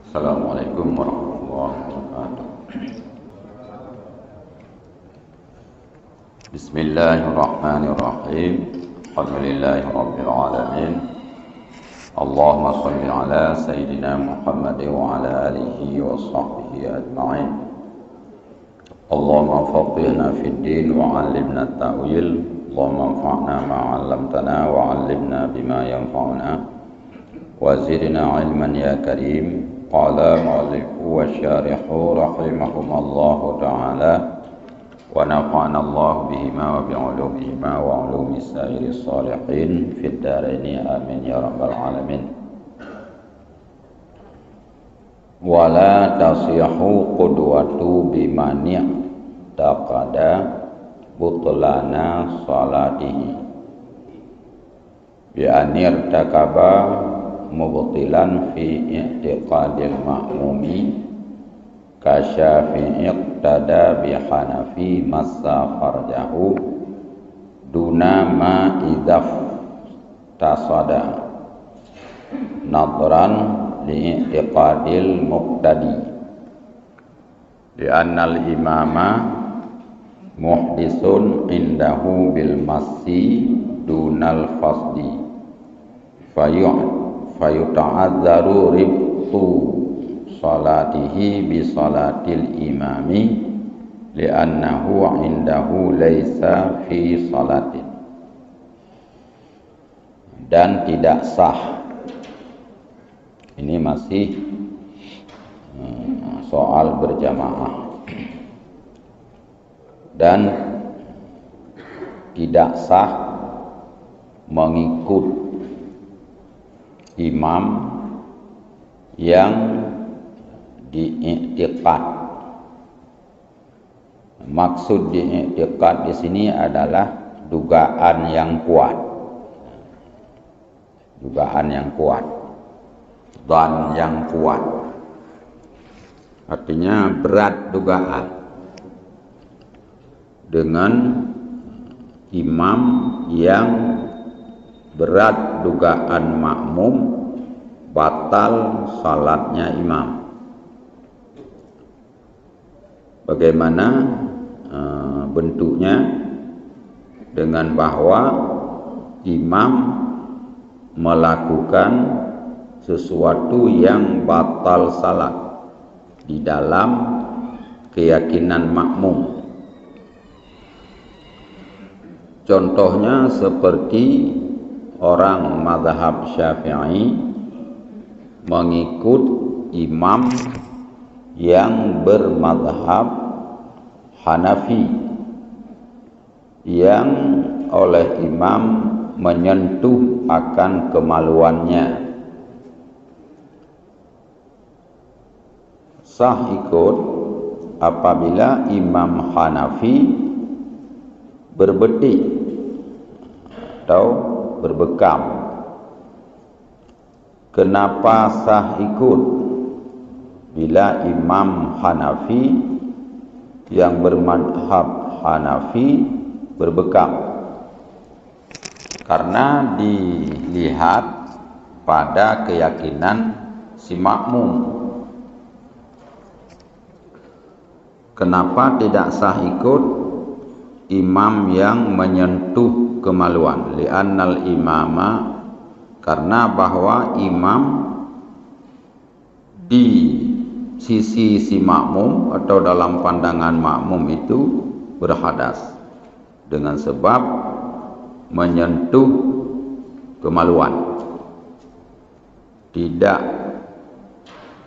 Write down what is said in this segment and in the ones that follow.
Assalamualaikum warahmatullahi wabarakatuh. Bismillahirrahmanirrahim. Alhamdulillahi rabbil alamin. Allahumma shalli ala sayyidina Muhammad wa ala alihi wa sahbihi ajma'in. Allahumma faqihna fid din wa 'allimna at-ta'wil. Allahumma anfa'na ma 'allamtana wa 'allimna bima yanfa'una wa zidna 'ilman ya karim. Qala mu'allifu wa syarihu rahimahumullahu ta'ala wa nafa'ana Allah bihima wa bi'ulumihima wa ulumi sairi salihin fid dharaini amin ya rabbal alamin. Wala tasihu qudwatu bimani taqada butlana salatihi bi anir takaba mubtilan fi i'tiqadil ma'mumi kasyafi iqtada bi hanafi massa farjahu duna ma idaf tasada nadran li i'tiqadil muqtadi li annal imama muhdisun indahu bil massi dunal fasdi fayuta'adzaru ribtu salatihi bi salatil imami li'annahu indahu laisa fi salatin, dan tidak sah. Ini masih soal berjamaah. Dan tidak sah mengikut imam yang diiktikad. Maksud diiktikad di sini adalah dugaan yang kuat. Dugaan yang kuat. Dan yang kuat. Artinya berat dugaan. Dengan imam yang berat dugaan makmum batal salatnya imam. Bagaimana bentuknya? Dengan bahwa imam melakukan sesuatu yang batal salat di dalam keyakinan makmum. Contohnya seperti orang mazhab Syafi'i mengikut imam yang bermazhab Hanafi, yang oleh imam menyentuh akan kemaluannya. Sah ikut apabila imam Hanafi berbetik atau berbekam. Kenapa sah ikut? Bila imam Hanafi yang bermadhab Hanafi berbekam, karena dilihat pada keyakinan si makmum. Kenapa tidak sah ikut imam yang menyentuh kemaluan? Li'annal imama, karena bahwa imam di sisi si makmum atau dalam pandangan makmum itu berhadas dengan sebab menyentuh kemaluan. Tidak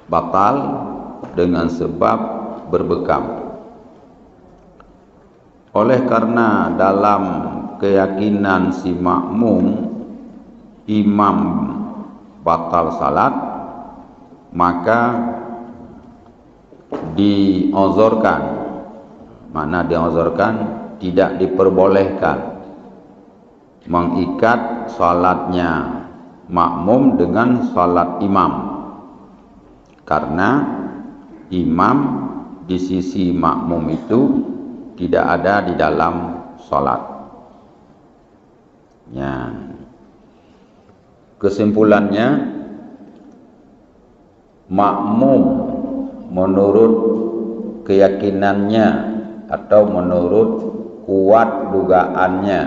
batal dengan sebab berbekam. Oleh karena dalam keyakinan si makmum imam batal salat, maka diozorkan. Mana diozorkan? Tidak diperbolehkan mengikat salatnya makmum dengan salat imam, karena imam di sisi makmum itu tidak ada di dalam salat. Ya. Kesimpulannya, makmum menurut keyakinannya atau menurut kuat dugaannya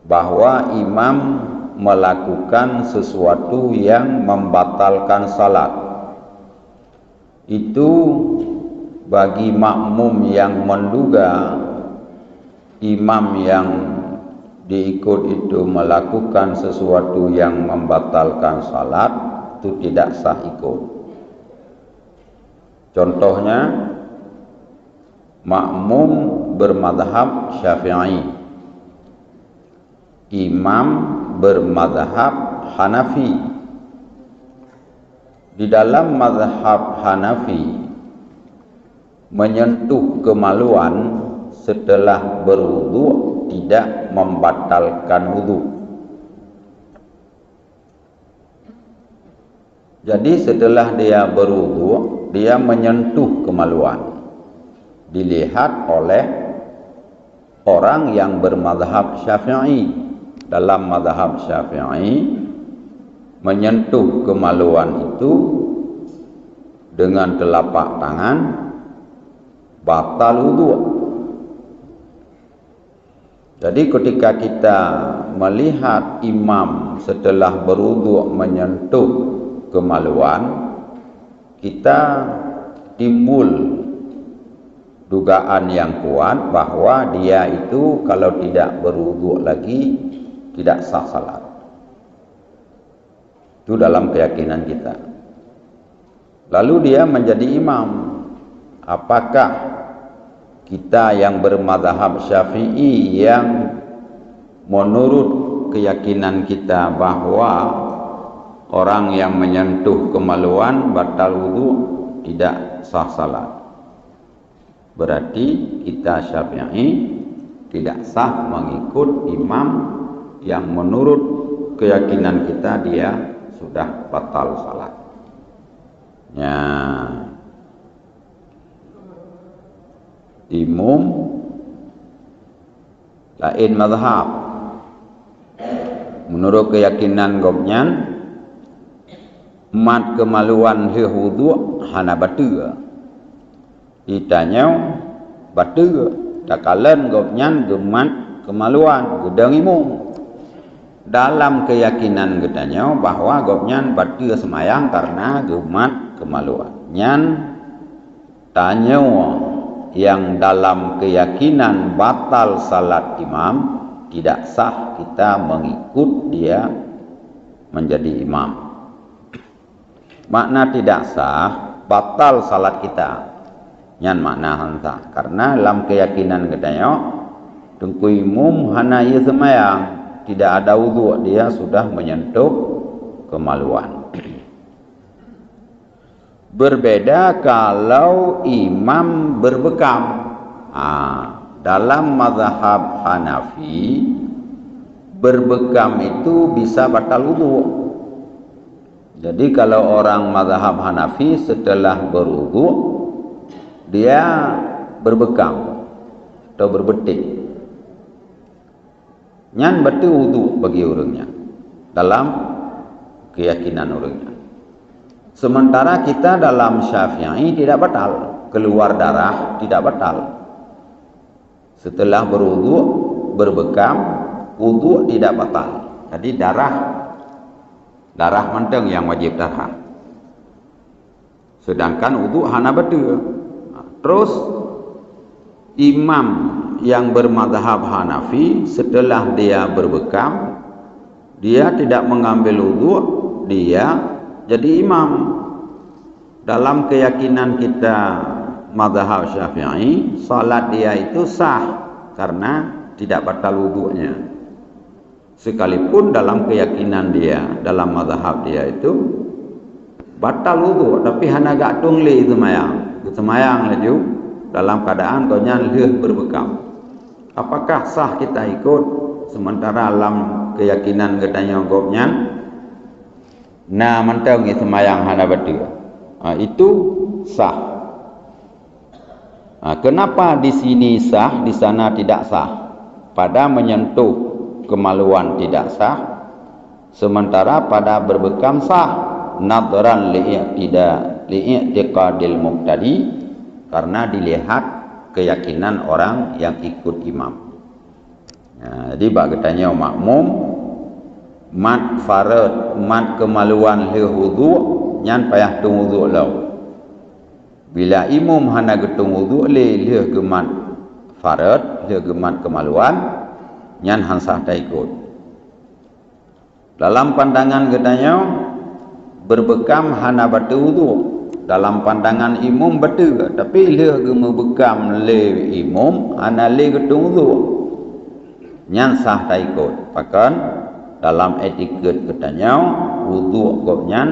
bahwa imam melakukan sesuatu yang membatalkan salat, itu bagi makmum yang menduga imam yang diikut itu melakukan sesuatu yang membatalkan salat, itu tidak sah ikut. Contohnya, makmum bermadhab Syafi'i, imam bermadhab Hanafi. Di dalam madhab Hanafi, menyentuh kemaluan setelah berwudu tidak membatalkan wudu. Jadi setelah dia berwudu, dia menyentuh kemaluan, dilihat oleh orang yang bermadhab Syafi'i. Dalam madhab Syafi'i, menyentuh kemaluan itu dengan telapak tangan batal wudu. Jadi ketika kita melihat imam setelah berwudu menyentuh kemaluan, kita timbul dugaan yang kuat bahwa dia itu kalau tidak berwudu lagi tidak sah salat. Itu dalam keyakinan kita. Lalu dia menjadi imam. Apakah kita yang bermadhab Syafi'i yang menurut keyakinan kita bahwa orang yang menyentuh kemaluan batal wudu tidak sah salat, berarti kita Syafi'i tidak sah mengikut imam yang menurut keyakinan kita dia sudah batal salat. Ya, imam lain mazhab. Menurut keyakinan gobnyan, mat kemaluan he wudu hana batul. Ditanya batul, takalan gobnyan gemat kemaluan gedang imam. Dalam keyakinan gedanya bahwa gobnyan batul semayang karena gemat kemaluan. Nyan tanya yang dalam keyakinan batal salat imam, tidak sah kita mengikut dia menjadi imam. Makna tidak sah, batal salat kita. Nyan makna hanta. Karena dalam keyakinan gedanya tengku imam hana ia semayang, tidak ada wudu, dia sudah menyentuh kemaluan. Berbeda kalau imam berbekam. Dalam mazhab Hanafi, berbekam itu bisa batal wudu. Jadi kalau orang mazhab Hanafi setelah berwudu, dia berbekam atau berbetik, nyan betul wudu bagi orangnya dalam keyakinan orangnya. Sementara kita dalam Syafi'i tidak batal, keluar darah tidak batal. Setelah berwudu berbekam, wudu tidak batal. Jadi darah menteng yang wajib darah. Sedangkan wudu hana betul. Terus imam yang bermadhab Hanafi setelah dia berbekam, dia tidak mengambil wudu, dia jadi imam. Dalam keyakinan kita mazhab Syafi'i, salat dia itu sah karena tidak batal wudunya. Sekalipun dalam keyakinan dia, dalam mazhab dia itu batal wudu, tapi hana gak tungli semayang laju dalam keadaan konya leh berbekam. Apakah sah kita ikut sementara dalam keyakinan katanya gopnya nah mentang semayang hana betul. Itu sah. Kenapa di sini sah, di sana tidak sah? Pada menyentuh kemaluan tidak sah, sementara pada berbekam sah. nadran li'i'tiqadil muqtadi, karena dilihat keyakinan orang yang ikut imam. Jadi bak katanya makmum mat farad, mat kemaluan le wudu nyan payah tung wudu lau. Bila imam hana getung wudu le gemat farad, le gemat kemaluan nyan hansah tak ikut. Dalam pandangan katanya berbekam hana batu wudu. Dalam pandangan imam betul, tapi le gema bekam le imam hana le getung wudu nyan sah tak ikut. Bahkan dalam etiket katanya wudu kok nyan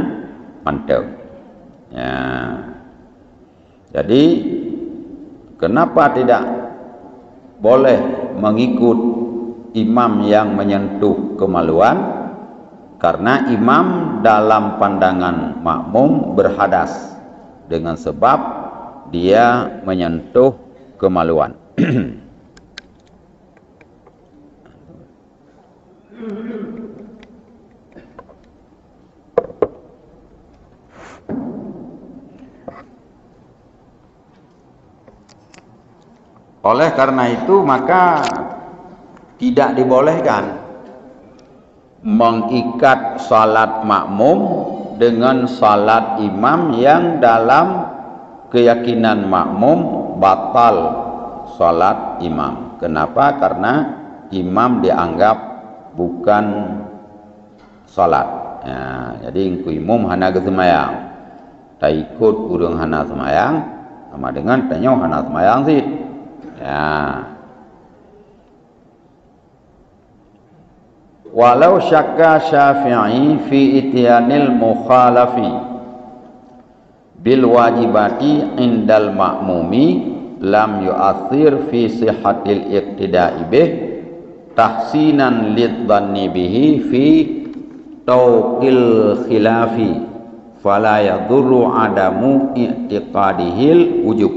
mantap. Ya. Jadi kenapa tidak boleh mengikut imam yang menyentuh kemaluan? Karena imam dalam pandangan makmum berhadas dengan sebab dia menyentuh kemaluan. Oleh karena itu maka tidak dibolehkan mengikat salat makmum dengan salat imam yang dalam keyakinan makmum batal salat imam. Kenapa? Karena imam dianggap bukan salat. Ya, jadi ingku imam hana semayang, tak ikut urang hana semayang, sama dengan tanya hana semayang sih. Ya. Walau syakka Syafi'i fi ityanil mukhalafi bil wajibati indal ma'mumi lam yu'athir fi sihhatil iqtida'i bih tahsinan lidhanni bihi fi tawqil khilafi fala yadurru adamu i'tiqadihil wujub.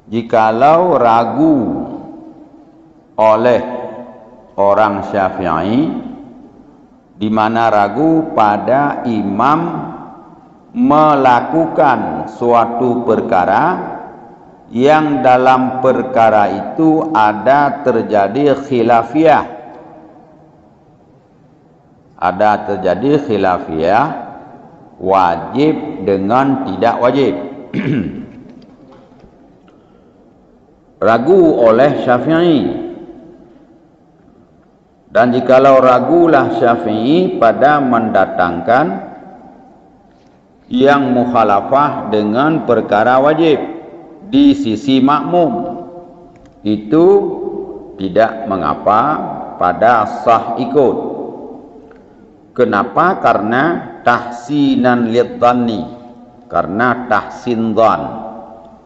Jikalau ragu oleh orang Syafi'i, di mana ragu pada imam melakukan suatu perkara yang dalam perkara itu ada terjadi khilafiyah, wajib dengan tidak wajib. Ragu oleh Syafi'i, dan jikalau ragulah Syafi'i pada mendatangkan yang mukhalafah dengan perkara wajib di sisi makmum, itu tidak mengapa pada sah ikut. Kenapa? Karena tahsinan lidhanni, karena tahsin dhan,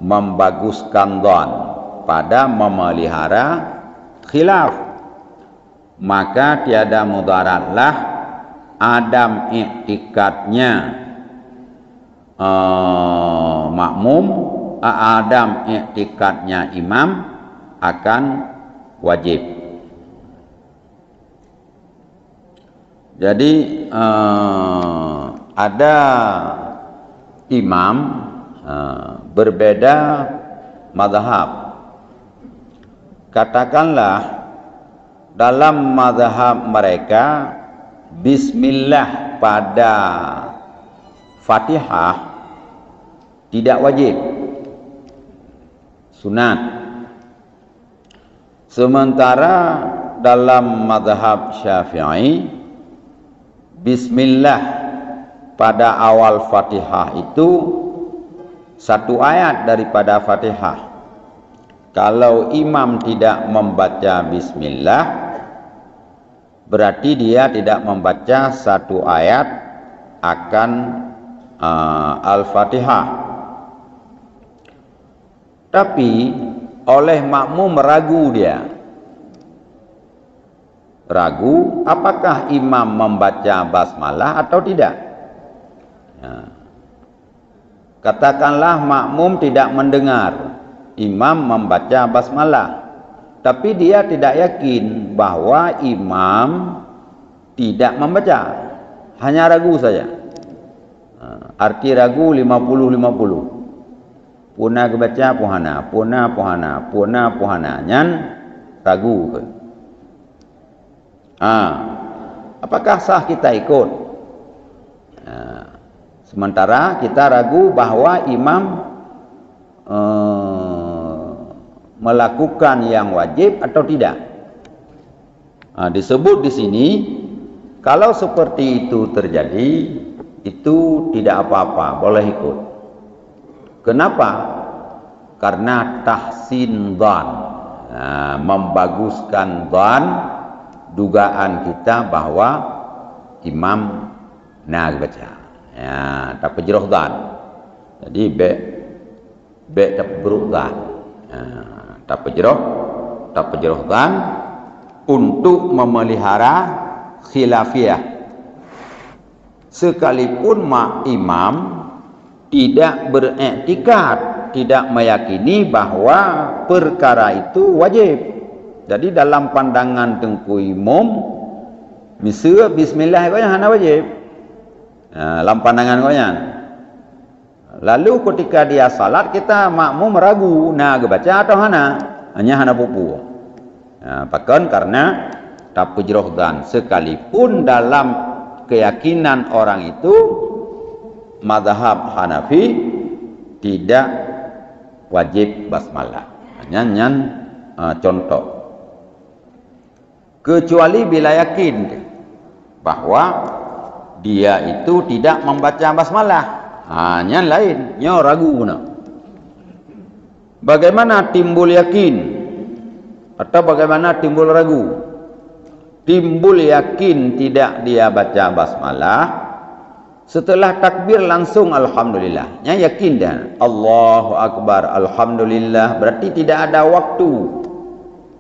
membaguskan dhan pada memelihara khilaf, maka tiada mudaratlah adam i'tikadnya makmum, adam i'tikadnya imam akan wajib. Jadi ada imam berbeda mazhab. Katakanlah dalam mazhab mereka bismillah pada Fatihah tidak wajib, sunat. Sementara dalam mazhab Syafi'i bismillah pada awal Fatihah itu satu ayat daripada Fatihah. Kalau imam tidak membaca bismillah, berarti dia tidak membaca satu ayat akan Al-Fatihah. Tapi oleh makmum ragu, dia ragu apakah imam membaca basmalah atau tidak. Katakanlah makmum tidak mendengar imam membaca basmalah, tapi dia tidak yakin bahwa imam tidak membaca, hanya ragu saja. arti ragu 50-50. Puna kebaca puhana, puna puhana, nyan ragu ke. Apakah sah kita ikut? Sementara kita ragu bahwa imam melakukan yang wajib atau tidak. Disebut di sini, kalau seperti itu terjadi, itu tidak apa-apa, boleh ikut. Kenapa? Karena tahsin dhan, membaguskan dhan, dugaan kita bahwa imam nak baca. Tak pejroh dhan. Jadi tak buruk dhan. Tak pejroh dhan untuk memelihara khilafiyah. Sekalipun imam tidak beriktikad, tidak meyakini bahwa perkara itu wajib. Jadi dalam pandangan Tengku Imam, misal bismillah itu hana wajib. Dalam pandangan koyan. Lalu ketika dia salat, kita makmum ragu nak baca atau hana, hanya hana pupu. Bahkan karena tak pejroh dan sekalipun dalam keyakinan orang itu mazhab Hanafi tidak wajib basmalah. Hanya contoh. Kecuali bila yakin bahwa dia itu tidak membaca basmalah. Hanya lain, ragu guna. Bagaimana timbul yakin? Atau bagaimana timbul ragu? Timbul yakin tidak dia baca basmalah, setelah takbir langsung alhamdulillah. Yakin dah. Allahu Akbar, alhamdulillah. Berarti tidak ada waktu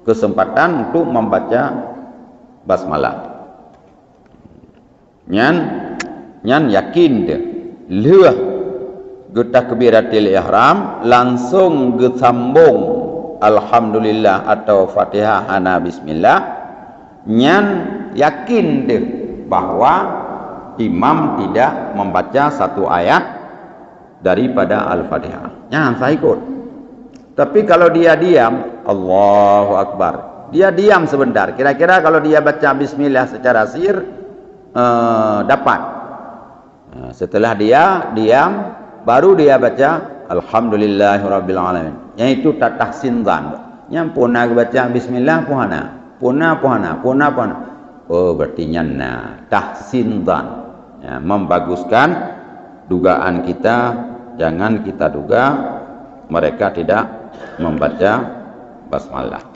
kesempatan untuk membaca basmalah. Nyan yakin dia. Lewah getakbiratil ihram langsung gesambung alhamdulillah atau Fatihah hana bismillah. Nyan yakin deh bahwa imam tidak membaca satu ayat daripada Al-Fatihah. Nyan saya ikut. Tapi kalau dia diam, Allahu Akbar, dia diam sebentar. Kira-kira kalau dia baca bismillah secara sir, dapat. Setelah dia diam, baru dia baca alhamdulillahirabbil alamin. Yang itu tak tahsin dhan. Yang puna baca bismillah puhana. Puna. Oh, berarti nyana tahsin dhan. Membaguskan dugaan kita. Jangan kita duga mereka tidak membaca basmalah.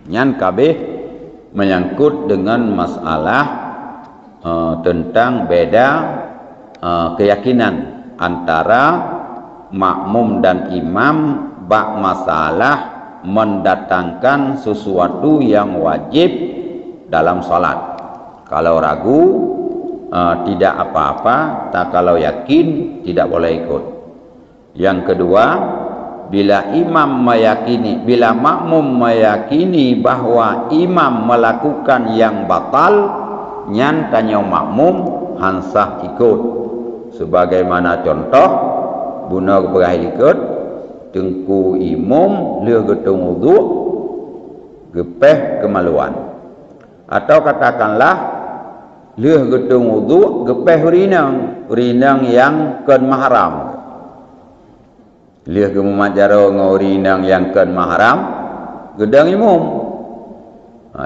Nyan kabeh menyangkut dengan masalah tentang beda keyakinan antara makmum dan imam bak masalah mendatangkan sesuatu yang wajib dalam salat. Kalau ragu tidak apa-apa, tak kalau yakin tidak boleh ikut. Yang kedua, bila makmum meyakini bahwa imam melakukan yang batal, nyan tanya makmum hansah ikut. Sebagaimana contoh, guna berah ikut, Tengku Imam leh getung wudu, gepeh kemaluan. Atau katakanlah leh getung wudu, gepeh urinang yang ken mahram. Lihat kemamajaro ngaurinang yang ken mahram gedang imam.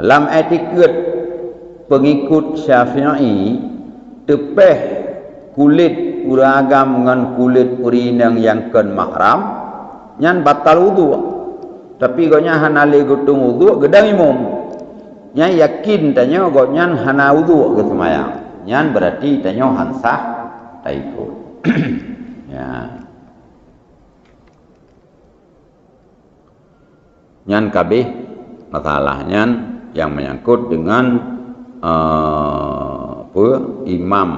Lam etiket pengikut Syafi'i tepeh kulit uragam dengan kulit urinang yang ken mahram nyan batal wudu. Tapi gonya hanali gutung wudu gedang imam. Nya yakin tanya gonyan hana wudu ke semayang. Nyan berarti tanya hansah tak ikut. Ya. Nyan kabeh masalahnya yang menyangkut dengan imam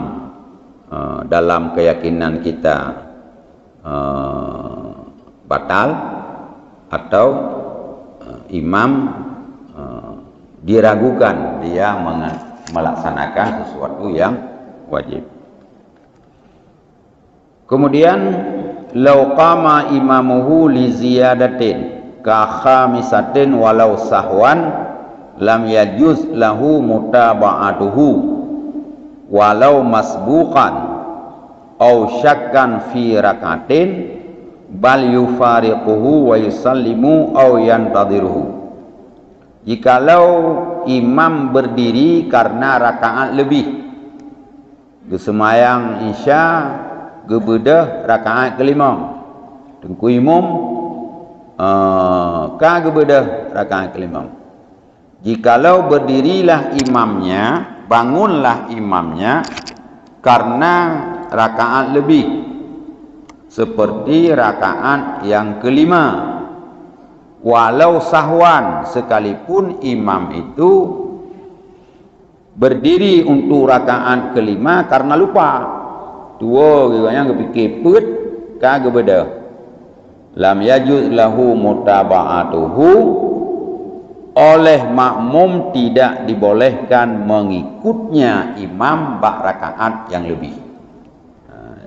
dalam keyakinan kita batal atau imam diragukan dia melaksanakan sesuatu yang wajib. Kemudian law qama imamuhu li ziyadatin ka khamisatin walau sahwan lam yajuz lahu mutaba'atuhu walau masbuqan aw syakkan fi rakatin bal yufariquhu wa yusallimu aw yantadhiruhu. Jikalau imam berdiri karena rakaat lebih, semayang isya gebedah rakaat kelima, tengku imam ka gebedah rakaat kelima. Jikalau berdirilah imamnya, bangunlah imamnya karena rakaat lebih, seperti rakaat yang kelima, walau sahwan, sekalipun imam itu berdiri untuk rakaat kelima karena lupa. Dua orang kepikir put kagak beda. Lam yajuz lahu mutaba'atuhu, oleh makmum tidak dibolehkan mengikutnya imam bak rakaat yang lebih.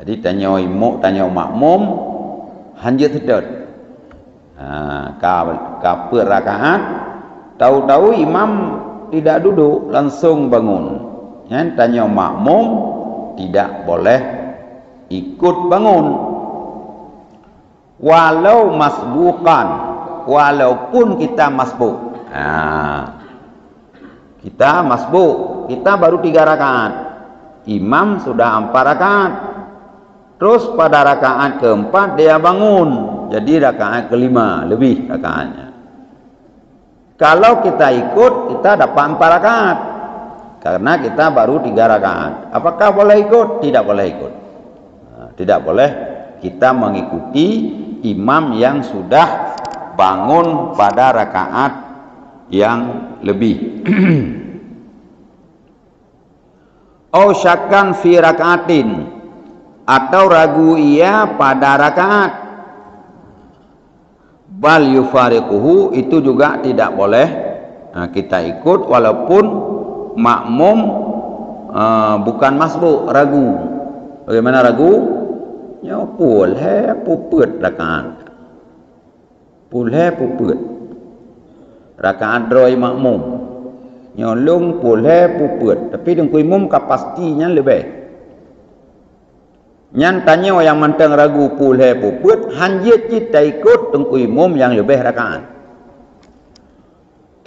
Jadi tanya imam, tanya makmum, hanjir sedot. Ka per rakaat, tahu-tahu imam tidak duduk, langsung bangun. Ya, tanya makmum tidak boleh ikut bangun. Walau masbukan, walaupun kita masbuk. Kita masbuk, kita baru 3 rakaat, imam sudah 4 rakaat. Terus pada rakaat keempat dia bangun, jadi rakaat kelima lebih rakaatnya. Kalau kita ikut, kita dapat 4 rakaat, karena kita baru 3 rakaat. Apakah boleh ikut? Tidak boleh ikut. Tidak boleh kita mengikuti imam yang sudah bangun pada rakaat yang lebih. Au syakkan fi rakaatin, atau ragu ia pada rakaat, bal yufariquhu, itu juga tidak boleh kita ikut walaupun makmum bukan masbuk, ragu. Bagaimana ragu? Ya pulhe puput rakaat, pulhe puput rakaat droi makmum, nyolong pulhe puput, tapi dengku imam kapasitinya lebih. Nyan tanya yang mantang ragu pulhe puput, hanjit kita ikut dengku imam yang lebih rakaat.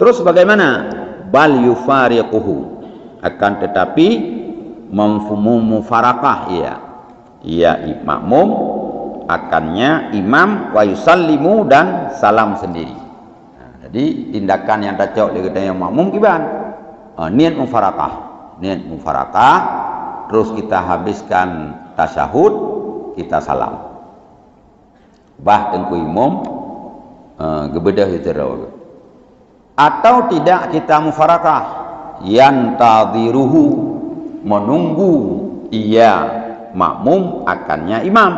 Terus bagaimana? Bal yufariquhu, akan tetapi mufarakah ia makmum akannya imam, wa yusallimu, dan salam sendiri. Jadi tindakan yang cocok dengan yang makmum kiban niat mufarakah, terus kita habiskan tasyahud, kita salam, bah tengku imam gebedah itu. Atau tidak kita mufarakah, yantadhiruhu, menunggu ia makmum akannya imam.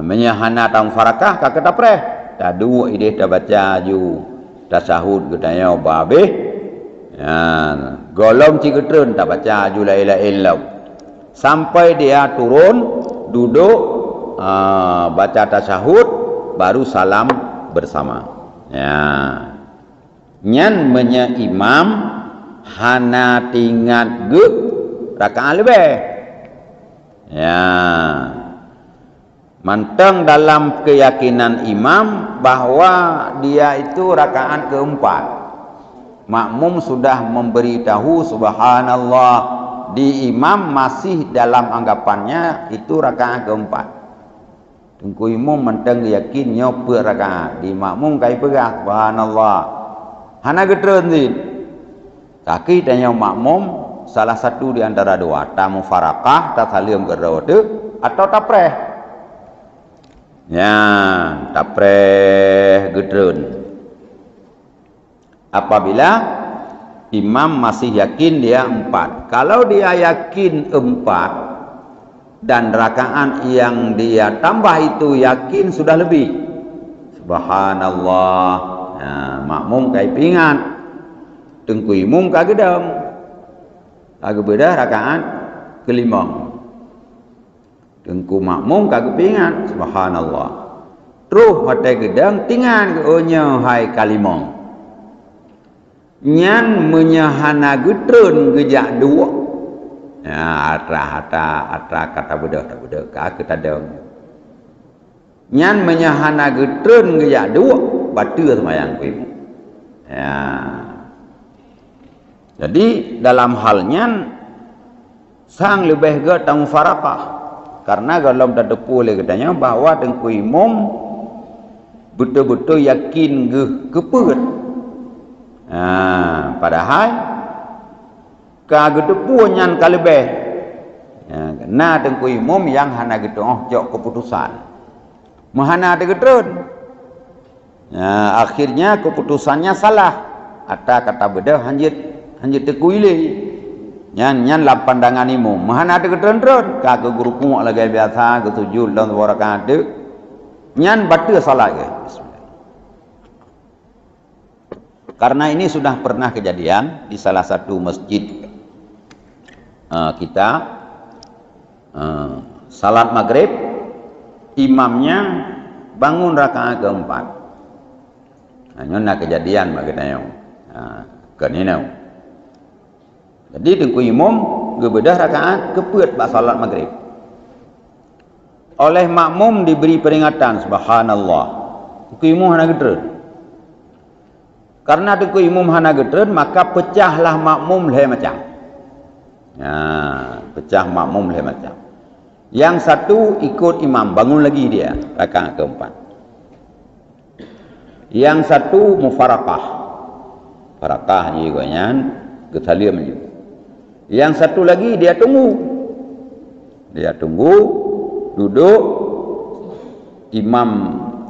Menyahana ta mufarakah ka ketapreh tadu ide ta baca ju tasahud gedanya babe ya golong cigetreun ta baca ju la ilaha illallah sampai dia turun duduk baca tasahud baru salam bersama. Ya nyan menya imam hana tingat ge rakaat lebih. Ya, manteng dalam keyakinan imam bahwa dia itu rakaat keempat. Makmum sudah memberitahu subhanallah, di imam masih dalam anggapannya itu rakaat keempat. Tengku imam manteng yakin nyope rakaat, di makmum kai pegah subhanallah. Hana getreun sih. Kaki tanya makmum salah satu di antara dua, ta mufarakah, ta salim gerode, atau tapreh. Ya, tapreh gedreun. Apabila imam masih yakin dia 4. Kalau dia yakin 4 dan rakaat yang dia tambah itu yakin sudah lebih, subhanallah, ya, makmum kai pingat, tengku imam kagedam. kagak beda rakaat kelima. Tengku makmum kagak pingat subhanallah. Terus hotel gedang tingan ohnya hai kalimong. Nyan menyahana getrun gejak dua. Ya atra kata beda tak beda kagak tadang. Nyan menyahana getrun gejak dua batu semayang kuimu. Ya. Jadi dalam halnya sang lebih ke tang farakah. Karena kalau dah depu oleh katanya bahawa tengku imam betul-betul yakin keput. Padahal kagak depu nyan kalebeh. Kena tengku imam yang hana gitu jok keputusan. Mahana ada gedrun. Akhirnya keputusannya salah. Kata beda hanjit tekuile. Nyan lah pandangan imam. Mahana ada gedrun-drun. Kagak guru kumuk lagi biasa. Kesujud dan warakan ada. Nyan batu salah ke. Karena ini sudah pernah kejadian di salah satu masjid kita. Salat maghrib. Imamnya bangun rakaat keempat. Nyon kejadian maknanya. Kenino. Jadi tengku imam gebedah rakaat keput bak salat maghrib. Oleh makmum diberi peringatan subhanallah. Tengku imam hana gedrun. Karena tengku imam hana gedrun maka pecahlah makmum leh macam. Pecah makmum leh macam. Yang satu ikut imam bangun lagi dia rakaat keempat. Yang satu mufarakah. Farakah juga nyan ketaliam juga. Yang satu lagi dia tunggu. Dia tunggu, duduk, imam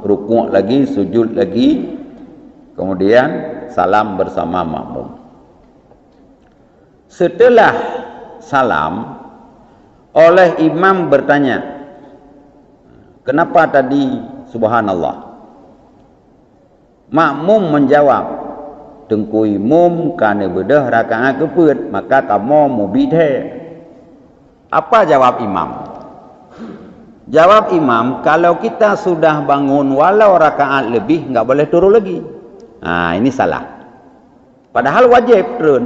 rukuk lagi, sujud lagi, kemudian salam bersama makmum. Setelah salam, oleh imam bertanya, kenapa tadi subhanallah? Makmum menjawab, tengku imam kana bedah rakaat keput maka kamu mubidhe. Apa jawab imam? Jawab imam, kalau kita sudah bangun walau rakaat lebih enggak boleh turun lagi. Ini salah. Padahal wajib turun.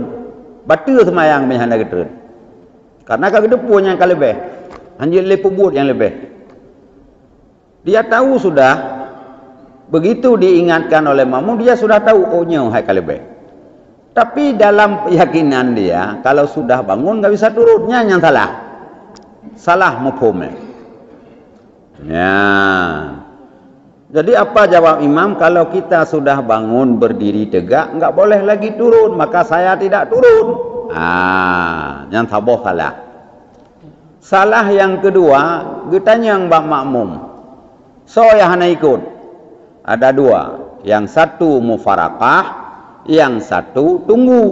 Batu semayang menghanda turun. Karena kagak depu yang kalebeh. Hanya lepubut yang lebih. Dia tahu sudah. Begitu diingatkan oleh makmum, dia sudah tahu ohnya hai kalebeh. Tapi dalam keyakinan dia, kalau sudah bangun enggak bisa turunnya yang salah. Salah mafhumnya. Jadi apa jawab imam? Kalau kita sudah bangun berdiri tegak, enggak boleh lagi turun, maka saya tidak turun. Yang saboh salah. Salah yang kedua, getanya yang bak makmum. So yang hana ikut. Ada dua, yang satu mufarakah, yang satu tunggu.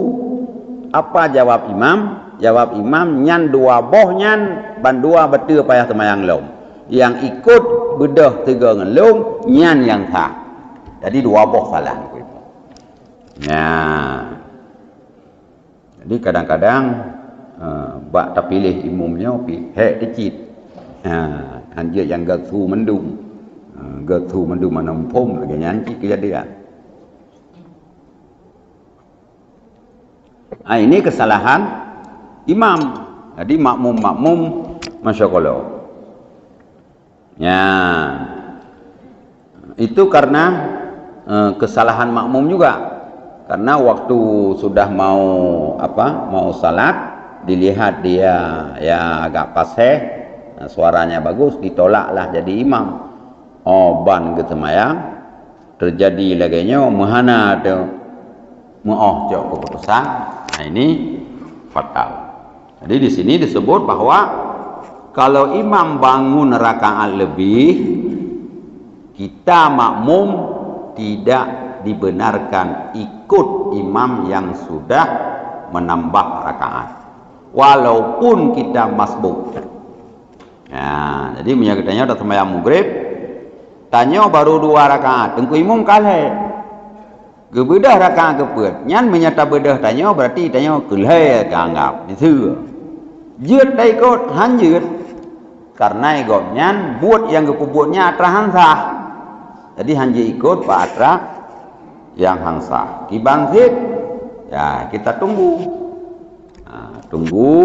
Apa jawab imam? Jawab imam, nyan dua boh nyan, ban dua betul payah semayang lom. Yang ikut bedah tiga ngelom, nyan yang sah. Jadi dua boh salah. Jadi kadang-kadang bak tak pilih imamnya, hek dicit. Anjir yang gatu mendung. Gatu mandu manampum lagi nyanci kejadian. Ini kesalahan imam. Jadi makmum masya-Allah. Itu karena kesalahan makmum juga. Karena waktu sudah mau salat, dilihat dia agak paseh, suaranya bagus, ditolaklah jadi imam. Ban ke semayang terjadi laginya mahana tu jauh keputusan. Ini fatal. Jadi di sini disebut bahwa kalau imam bangun rakaat lebih, kita makmum tidak dibenarkan ikut imam yang sudah menambah rakaat walaupun kita masbuk. Jadi menyakitanya udah semayang maghrib, tanya baru 2 rakaat, tengku imam kalah. Kebedah rakaat keput. Nyan menyata bedah tanya berarti tanya kelai anggap itu. Jut dah ikut hanjut. Karena ikut nyan buat yang kepubuatnya atra hansah. Jadi hanji ikut pak atra yang hansah. Kibangkit. Ya kita tunggu. Nah, tunggu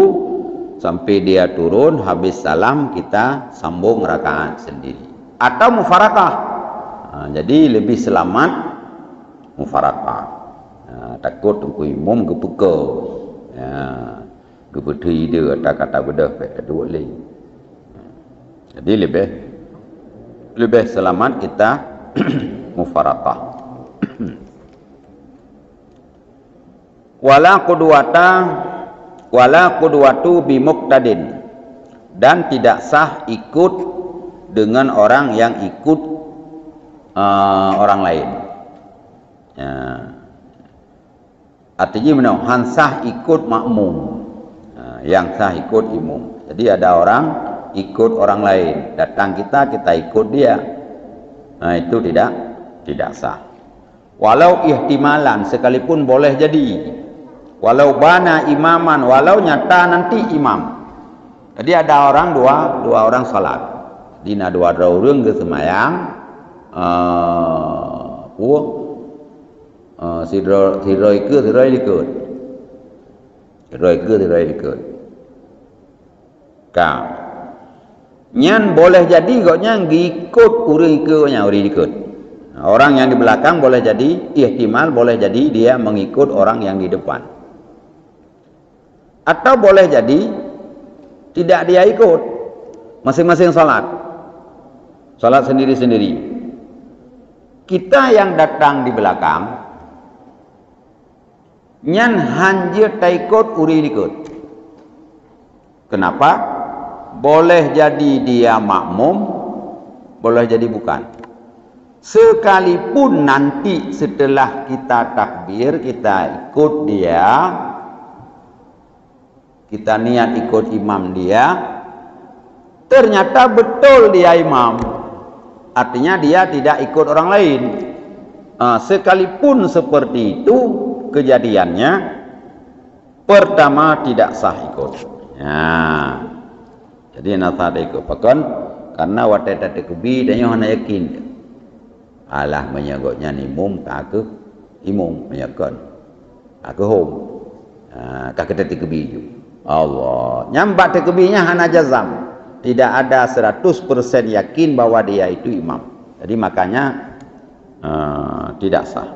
sampai dia turun habis salam kita sambung rakaat sendiri. Atau mufarakah. Nah, jadi lebih selamat mufarakah. Nah, takut tunggu imam kepuka. Ya, kebedui dia kata bedah kedua lagi. Jadi lebih selamat kita mufarakah. Wala qudwatu bi muqtadin, dan tidak sah ikut dengan orang yang ikut orang lain. Ya. Artinya mana? Hansah ikut makmum, yang sah ikut imam. Jadi ada orang ikut orang lain, datang kita ikut dia. Nah itu tidak sah. Walau ihtimalan, sekalipun boleh jadi. Walau bana imaman, walau nyata nanti imam. Jadi ada orang dua orang salat. Dina dua orang ke semayang. Siroi ikut. Kau nyan boleh jadi koknya ngikut urang ikut. Orang yang di belakang boleh jadi ihtimal boleh jadi dia mengikut orang yang di depan. Atau boleh jadi tidak dia ikut. Masing-masing salat sendiri-sendiri. Kita yang datang di belakang nyan hanjir taikut uri ikut. Kenapa? Boleh jadi dia makmum, boleh jadi bukan. Sekalipun nanti setelah kita takbir kita ikut dia, kita niat ikut imam dia, ternyata betul dia imam. Artinya dia tidak ikut orang lain. Sekalipun seperti itu kejadiannya, pertama tidak sah ikut. Ya. Jadi nasa ikut pakon karena watai tadi kebi dan yang hanya yakin. Allah menyagotnya imum aku imum menyakon. Aku hom. Kaki tadi kebi ju. Allah. Nyambat tadi kebinya hanya jazam. Tidak ada 100% yakin bahwa dia itu imam. Jadi makanya tidak sah.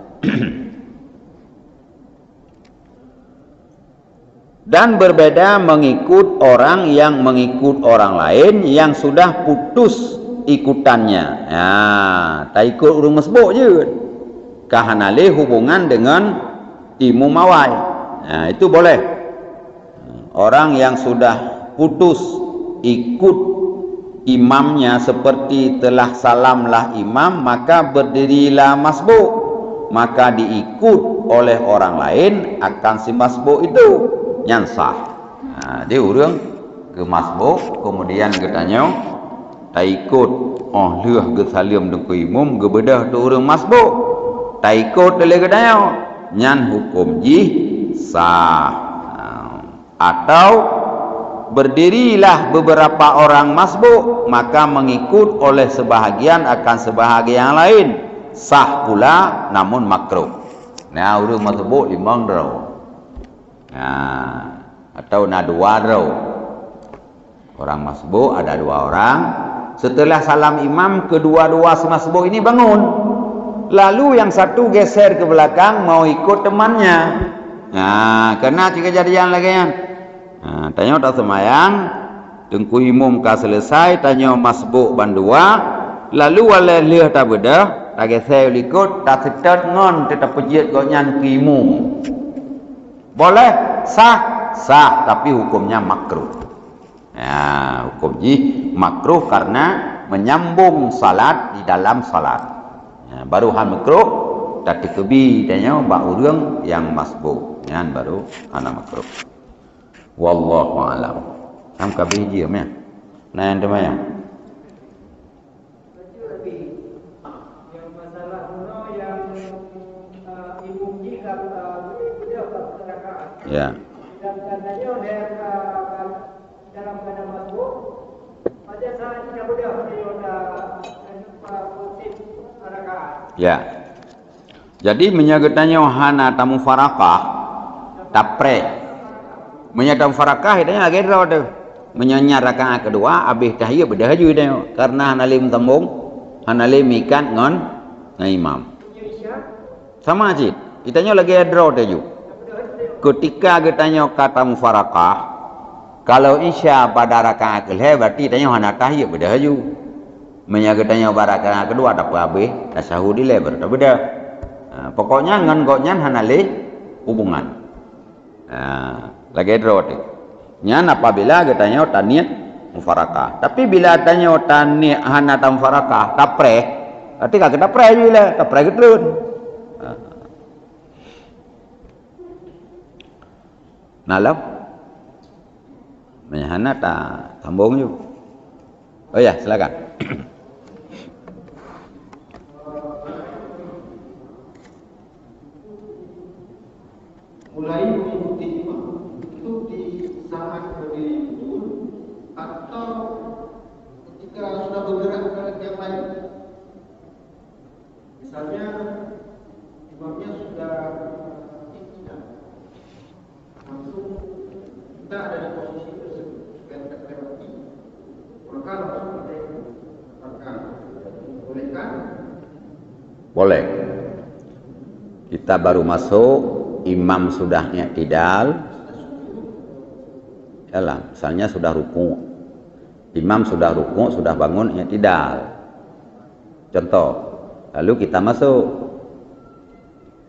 Dan berbeda mengikut orang yang mengikut orang lain yang sudah putus ikutannya. Ya, tak ikut urung masbuk je. Kahanale hubungan dengan imam mawai. Nah, itu boleh. Orang yang sudah putus ikut imamnya seperti telah salamlah imam, maka berdirilah masbuk, maka diikut oleh orang lain akan si masbuk itu nyansah. Nah, dia urang ke masbuk kemudian ketanya tak ikut leh ke salim dengan imam ke bedah tu urang masbuk tak ikut oleh ketanya nyan hukum jih sah. Atau berdirilah beberapa orang masbuk maka mengikut oleh sebahagian akan sebahagian yang lain sah pula namun makruh. Nah urang masbuk 5 rau. Nah, atau dua rau. Orang masbuk ada 2 orang. Setelah salam imam kedua-dua si masbuk ini bangun. Lalu yang satu geser ke belakang mau ikut temannya. Nah, kena kejadian lagi kan. Nah, tanya tak semayang, tengku imam ka selesai, tanya masbuk bandua, lalu oleh lihat tak bedah, tak geser ikut, tak setat ngon, tetap pejit kau nyan ke imam. Boleh sah, tapi hukumnya makruh. Ya, hukum makruh karena menyambung salat di dalam salat. Ya, baru hal makruh tak dikebi tanya bak urang yang masbuk. Yan baru ana makruh. Wallahu a'lam. Am kabeh je meh. Nah yang demayang. Yang masalah yang Ya. Dan katanya dalam keadaan masuk, pada saat tidak mudah sudah posisi rakaat. Ya. Jadi menyagetanya hana tamu farakah tapre. Menyata farakah itu lagi tu. Menyanya rakaat kedua habis tahiyat berdahaju dia karena hanalim tembung hanalim ikan ngon imam. Sama aja. Itanya lagi draw tu. Ketika kita kata mufarakah, kalau isya pada rakaat kelih berarti itanya hana tahiyat berdahaju. Menyagetanya pada rakaat kedua tak apa habis tasyahud ile berbeda. Pokoknya ngan goknya hanale hubungan. Lagi draw tu. Nyan apabila katanya taniat mufarakah. Tapi bila tanya taniat hana tam mufarakah tapre, berarti kagak tapre juga, tapre gedrun. Nalam menyahana tak sambung juga. Oh ya, silakan. Mulai mengikuti imam itu sama berdiri betul atau ketika sudah bergerak ke yang lain, misalnya imamnya sudah tidak langsung kita ada di posisi tersebut supaya tidak terlewati, maka langsung kita akan bolehkan? Boleh. Kita baru masuk, imam sudah i'tidal. Yalah, misalnya sudah ruku. Imam sudah ruku, sudah bangun i'tidal. Contoh, lalu kita masuk.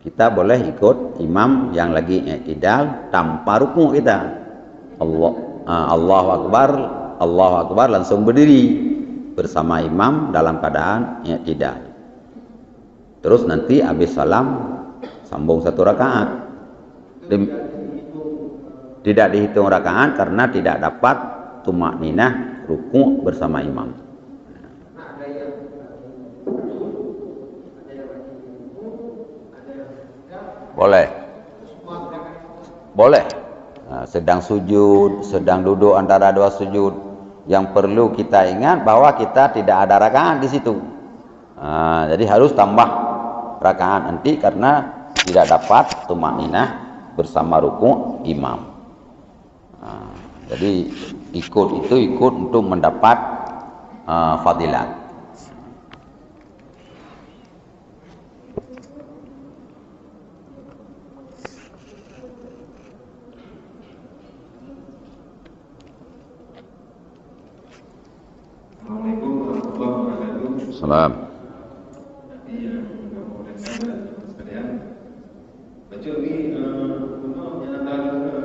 Kita boleh ikut imam yang lagi i'tidal tanpa ruku kita. Allahu Akbar langsung berdiri bersama imam dalam keadaan i'tidal. Terus nanti habis salam sambung satu rakaat. Tidak dihitung rakaat karena tidak dapat tumakninah ruku bersama imam. Boleh. Boleh. Sedang sujud, sedang duduk antara dua sujud, yang perlu kita ingat bahwa kita tidak ada rakaat di situ. Jadi harus tambah rakaat nanti karena tidak dapat tumakninah bersama ruku imam. Jadi ikut untuk mendapat fadilat. Assalamualaikum warahmatullahi wabarakatuh. Salam. Baca ni untuk menyatakan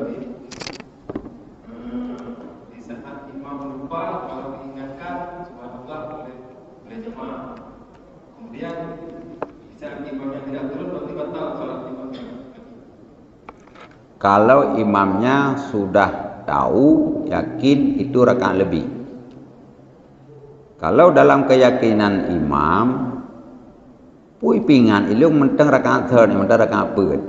ni di saat imam lupa kalau diingatkan subhanallah boleh jemaah. Kemudian di saat imamnya tidak turun berarti batal salat imamnya. Kalau imamnya sudah tahu, yakin itu rakaat lebih. Kalau dalam keyakinan imam, pui pingan ilung menteng rakaat third, menteng rakaat ber.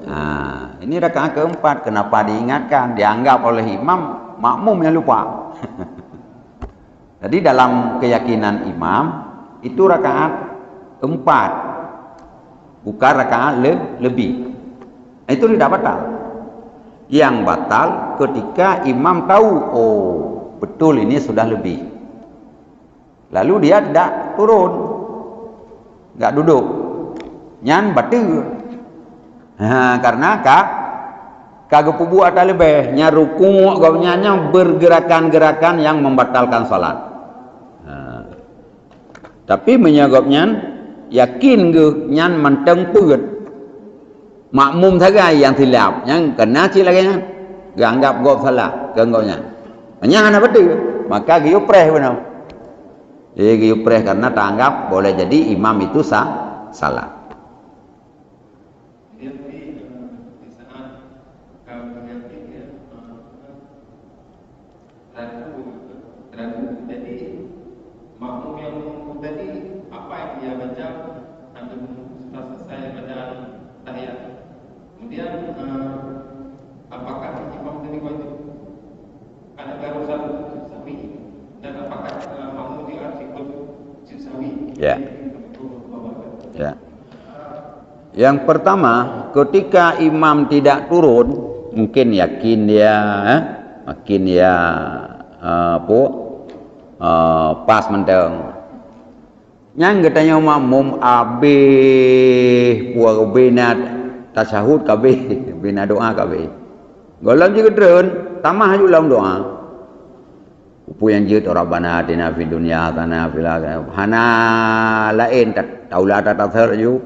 Ini rakaat keempat, kenapa diingatkan? Dianggap oleh imam makmum yang lupa. Jadi dalam keyakinan imam itu rakaat empat, bukan rakaat lebih. Itu tidak batal. Yang batal ketika imam tahu, oh betul ini sudah lebih. Lalu dia tidak turun, tidak duduk, nyan batil. Karena kagak buat ada lebih, nyaruku gaunya bergerakan-gerakan yang membatalkan salat. Tapi menyagapnya yakin ge nyan menteng peut. Makmum saja yang silap, yang kena cilaknya, ganggap gop salah, ganggonya. Hanya ana betul, maka giu preh benar. Jadi giu preh karena tanggap boleh jadi imam itu salah. Kemudian di saat kalau terjadi ragu, jadi makmum yang menunggu tadi apa yang dia baca sampai setelah selesai bacaan tahiyat. Kemudian apakah Ya. Ya. Yang pertama, ketika imam tidak turun, mungkin yakin dia pas menteng. Yang katanya makmum puak bina tasyahud kabeh, bina doa kabeh. Golong juga turun, tamah juga dalam doa. Upu yang jut Rabbana atina fid dunya hasanah fil akhirati hana lain taula tatar ju.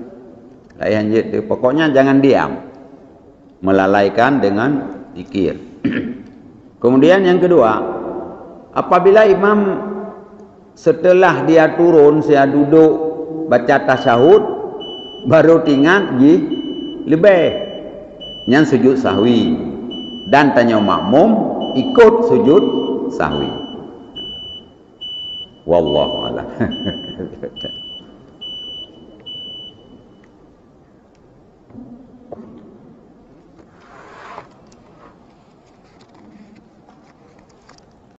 Lain jut pokoknya jangan diam. Melalaikan dengan zikir. Kemudian yang kedua, apabila imam setelah dia turun, saya duduk baca tasyahud, baru tinggal lebih yang sujud sahwi dan tanya makmum ikut sujud sahwi. Wallahu a'lam.